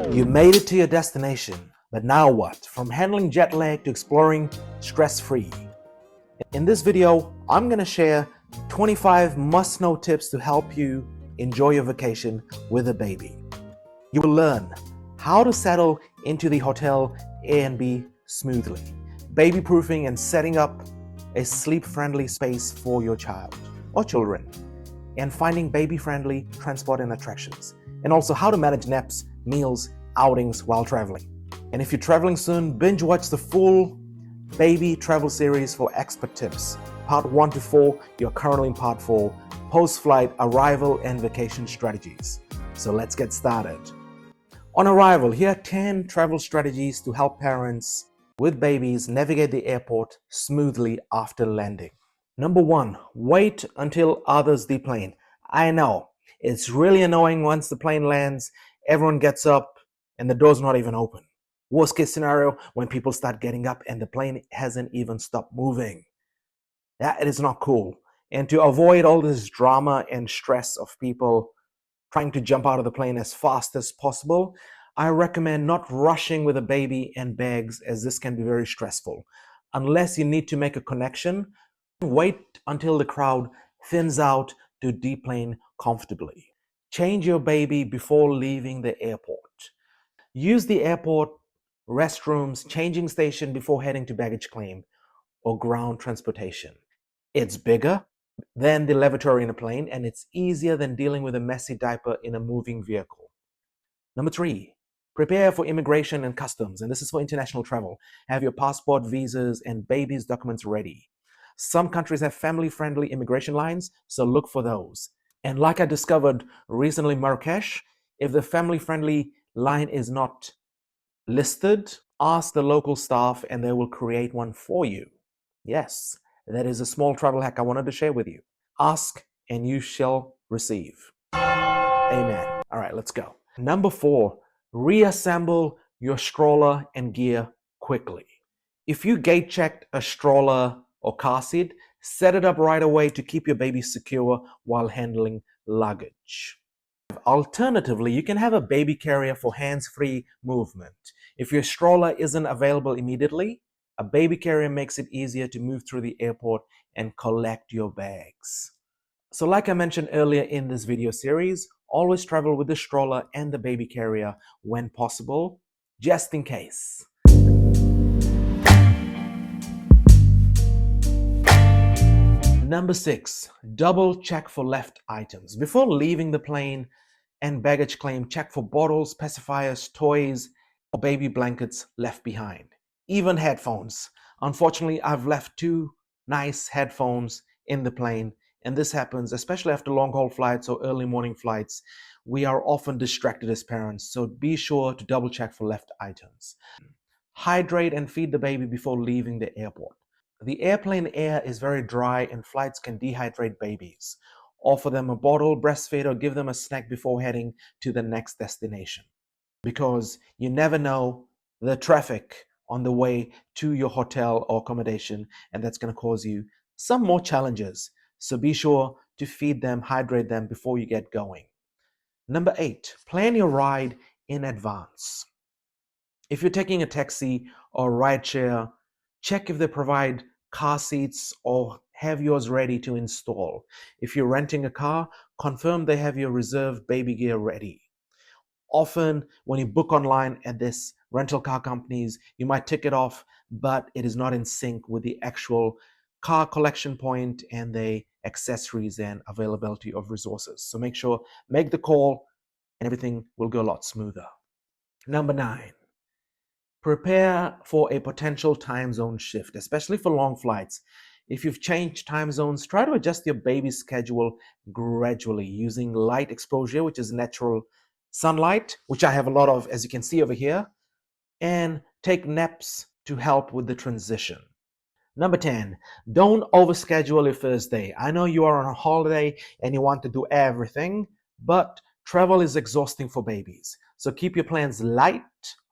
You made it to your destination, but now what? From handling jet lag to exploring stress-free. In this video, I'm going to share 25 must-know tips to help you enjoy your vacation with a baby. You will learn how to settle into the hotel A&B smoothly, baby-proofing and setting up a sleep-friendly space for your child or children, and finding baby-friendly transport and attractions, and also how to manage naps, meals, outings while traveling. And if you're traveling soon, binge watch the full baby travel series for expert tips. Part 1 to 4, you're currently in part 4, post-flight arrival and vacation strategies. So let's get started. On arrival, here are 10 travel strategies to help parents with babies navigate the airport smoothly after landing. Number 1, wait until others deplane. I know, it's really annoying once the plane lands, everyone gets up and the door's not even open. Worst case scenario, when people start getting up and the plane hasn't even stopped moving. That is not cool. And to avoid all this drama and stress of people trying to jump out of the plane as fast as possible, I recommend not rushing with a baby and bags, as this can be very stressful. Unless you need to make a connection, wait until the crowd thins out to deplane comfortably. Change your baby before leaving the airport. Use the airport restrooms, changing station before heading to baggage claim or ground transportation. It's bigger than the lavatory in a plane, and it's easier than dealing with a messy diaper in a moving vehicle. Number 3, prepare for immigration and customs, and this is for international travel. Have your passport, visas, and baby's documents ready. Some countries have family-friendly immigration lines, so look for those. And like I discovered recently in Marrakesh, if the family-friendly line is not listed, ask the local staff and they will create one for you. Yes, that is a small travel hack I wanted to share with you. Ask and you shall receive. Amen. All right, let's go. Number 4, reassemble your stroller and gear quickly. If you gate checked a stroller or car seat, set it up right away to keep your baby secure while handling luggage. Alternatively, you can have a baby carrier for hands-free movement. If your stroller isn't available immediately, a baby carrier makes it easier to move through the airport and collect your bags. So like I mentioned earlier in this video series, always travel with the stroller and the baby carrier when possible, just in case. Number 6, double check for left items. Before leaving the plane and baggage claim, check for bottles, pacifiers, toys, or baby blankets left behind. Even headphones. Unfortunately, I've left 2 nice headphones in the plane, and this happens especially after long-haul flights or early morning flights. We are often distracted as parents, so be sure to double check for left items. Hydrate and feed the baby before leaving the airport. The airplane air is very dry and flights can dehydrate babies. Offer them a bottle, breastfeed, or give them a snack before heading to the next destination. Because you never know the traffic on the way to your hotel or accommodation, and that's going to cause you some more challenges. So be sure to feed them, hydrate them before you get going. Number 8, plan your ride in advance. If you're taking a taxi or rideshare, check if they provide car seats or have yours ready to install. If you're renting a car, confirm they have your reserved baby gear ready. Often when you book online at this rental car companies, you might tick it off, but it is not in sync with the actual car collection point and the accessories and availability of resources. So make the call and everything will go a lot smoother. Number 9, prepare for a potential time zone shift, especially for long flights. If you've changed time zones, try to adjust your baby's schedule gradually using light exposure, which is natural sunlight, which I have a lot of, as you can see over here, and take naps to help with the transition. Number 10, don't overschedule your first day. I know you are on a holiday and you want to do everything, but travel is exhausting for babies. So keep your plans light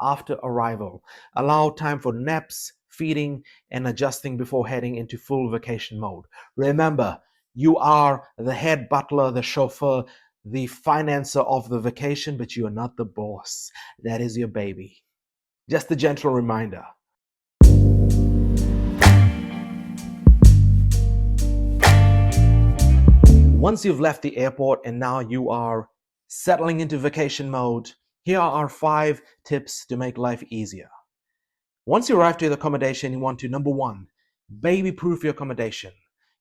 after arrival. Allow time for naps, feeding, and adjusting before heading into full vacation mode. Remember, you are the head butler, the chauffeur, the financer of the vacation, but you are not the boss. That is your baby. Just a gentle reminder. Once you've left the airport and now you are settling into vacation mode, here are our 5 tips to make life easier. Once you arrive to the accommodation, you want to, number 1, baby-proof your accommodation.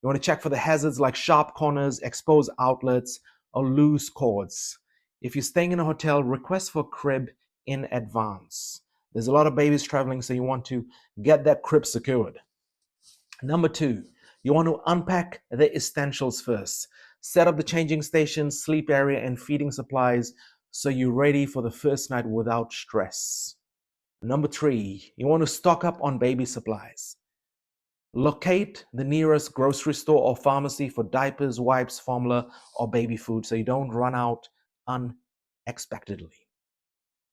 You want to check for the hazards like sharp corners, exposed outlets, or loose cords. If you're staying in a hotel, request for a crib in advance. There's a lot of babies traveling, so you want to get that crib secured. Number 2, you want to unpack the essentials first. Set up the changing station, sleep area, and feeding supplies so you're ready for the first night without stress. Number 3, you want to stock up on baby supplies. Locate the nearest grocery store or pharmacy for diapers, wipes, formula, or baby food so you don't run out unexpectedly.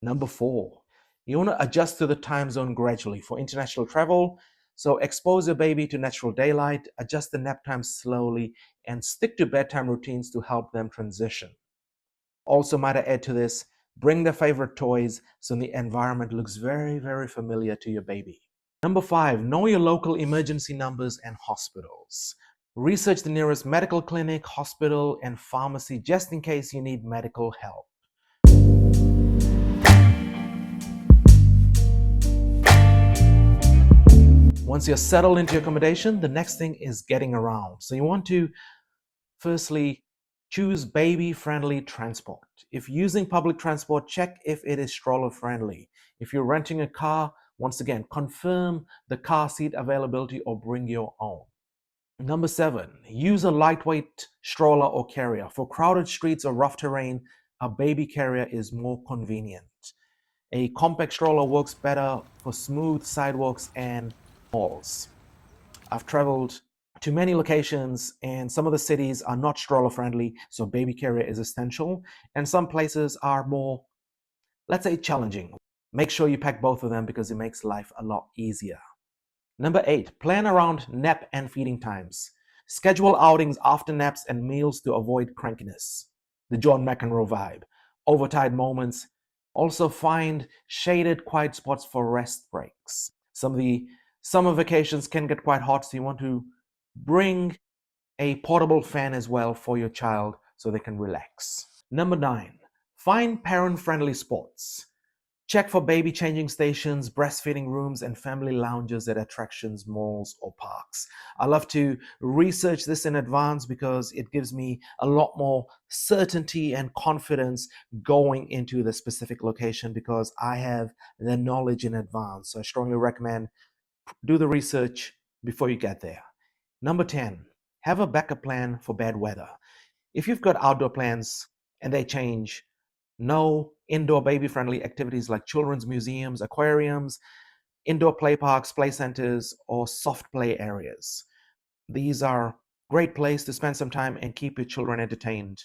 Number 4, you want to adjust to the time zone gradually for international travel. So expose your baby to natural daylight, adjust the nap time slowly, and stick to bedtime routines to help them transition. Also, might I add to this, bring their favorite toys so the environment looks very, very familiar to your baby. Number 5, know your local emergency numbers and hospitals. Research the nearest medical clinic, hospital, and pharmacy just in case you need medical help. Once you're settled into your accommodation, the next thing is getting around. So you want to firstly choose baby-friendly transport. If using public transport, check if it is stroller-friendly. If you're renting a car, once again, confirm the car seat availability or bring your own. Number 7, use a lightweight stroller or carrier. For crowded streets or rough terrain, a baby carrier is more convenient. A compact stroller works better for smooth sidewalks and malls. I've traveled to many locations and some of the cities are not stroller friendly, so baby carrier is essential. And some places are more, let's say, challenging. Make sure you pack both of them because it makes life a lot easier. Number 8, plan around nap and feeding times. Schedule outings after naps and meals to avoid crankiness. The John McEnroe vibe. Overtired moments. Also find shaded, quiet spots for rest breaks. Some of the summer vacations can get quite hot, so you want to bring a portable fan as well for your child so they can relax. Number 9, find parent-friendly spots. Check for baby changing stations, breastfeeding rooms, and family lounges at attractions, malls, or parks. I love to research this in advance because it gives me a lot more certainty and confidence going into the specific location because I have the knowledge in advance. So I strongly recommend do the research before you get there. Number 10, have a backup plan for bad weather. If you've got outdoor plans and they change, no indoor baby-friendly activities like children's museums, aquariums, indoor play parks, play centers, or soft play areas. These are great places to spend some time and keep your children entertained.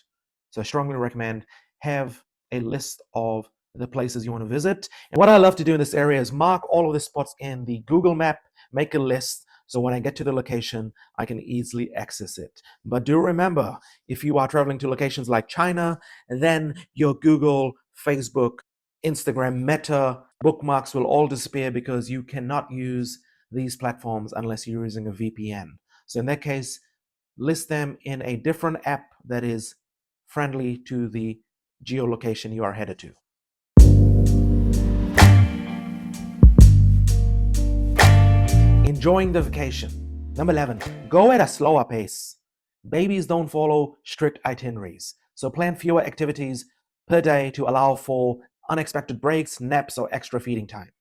So I strongly recommend have a list of the places you want to visit. And what I love to do in this area is mark all of the spots in the Google map, make a list, so when I get to the location, I can easily access it. But do remember, if you are traveling to locations like China, then your Google, Facebook, Instagram, Meta bookmarks will all disappear because you cannot use these platforms unless you're using a VPN. So in that case, list them in a different app that is friendly to the geolocation you are headed to. Enjoying the vacation. Number 11, go at a slower pace. Babies don't follow strict itineraries, so plan fewer activities per day to allow for unexpected breaks, naps, or extra feeding time.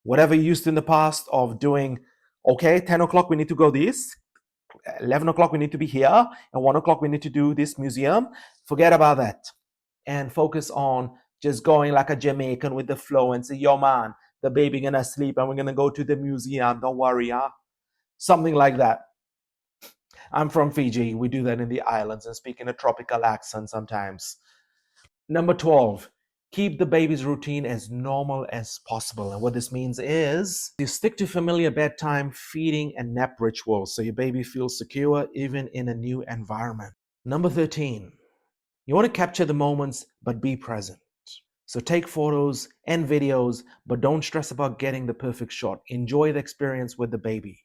Whatever you used to in the past of doing, okay, 10 o'clock we need to go this, 11 o'clock we need to be here, and 1 o'clock we need to do this museum, forget about that. And focus on just going like a Jamaican with the flow and say, yo man, the baby gonna sleep and we're gonna go to the museum, don't worry, huh? Something like that. I'm from Fiji. We do that in the islands and speak in a tropical accent sometimes. Number 12, keep the baby's routine as normal as possible. And what this means is you stick to familiar bedtime, feeding, and nap rituals so your baby feels secure even in a new environment. Number 13, You want to capture the moments, but be present. So take photos and videos, but don't stress about getting the perfect shot. Enjoy the experience with the baby.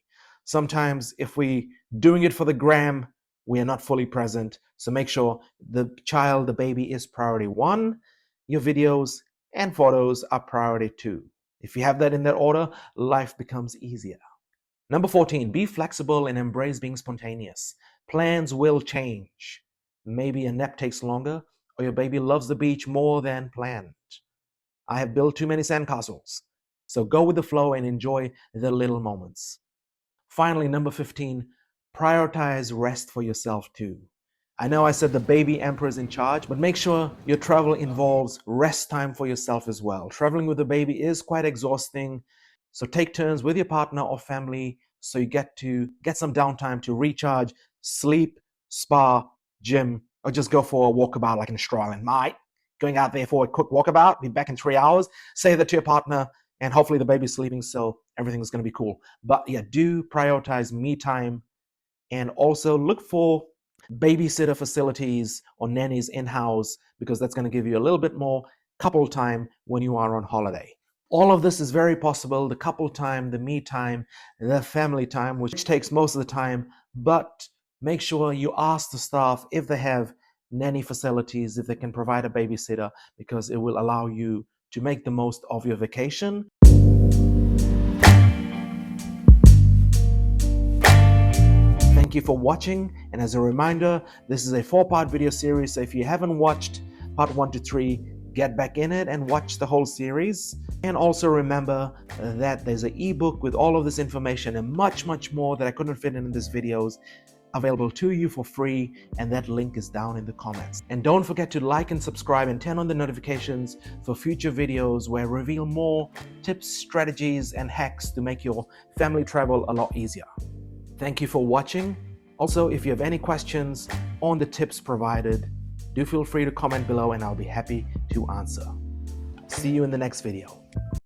Sometimes if we doing it for the gram, we are not fully present. So make sure the child, the baby is priority one. Your videos and photos are priority two. If you have that in that order, life becomes easier. Number 14, be flexible and embrace being spontaneous. Plans will change. Maybe a nap takes longer, or your baby loves the beach more than planned. I have built too many sandcastles. So go with the flow and enjoy the little moments. Finally, number 15, prioritize rest for yourself too. I know I said the baby emperor is in charge, but make sure your travel involves rest time for yourself as well. Traveling with the baby is quite exhausting. So take turns with your partner or family so you get some downtime to recharge, sleep, spa, gym, or just go for a walkabout like in Australia. Mate, going out there for a quick walkabout, be back in 3 hours. Say that to your partner, and hopefully the baby's sleeping, so everything's going to be cool. But yeah, do prioritize me time, and also look for babysitter facilities or nannies in-house, because that's going to give you a little bit more couple time when you are on holiday. All of this is very possible: the couple time, the me time, the family time, which takes most of the time. But make sure you ask the staff if they have nanny facilities, if they can provide a babysitter, because it will allow you to make the most of your vacation. Thank you for watching, and as a reminder, this is a 4-part video series, so if you haven't watched part 1 to 3, get back in it and watch the whole series. And also remember that there's an ebook with all of this information and much more that I couldn't fit in this videos available to you for free, and that link is down in the comments. And don't forget to like and subscribe and turn on the notifications for future videos where I reveal more tips, strategies, and hacks to make your family travel a lot easier. Thank you for watching. Also, if you have any questions on the tips provided, do feel free to comment below and I'll be happy to answer. See you in the next video.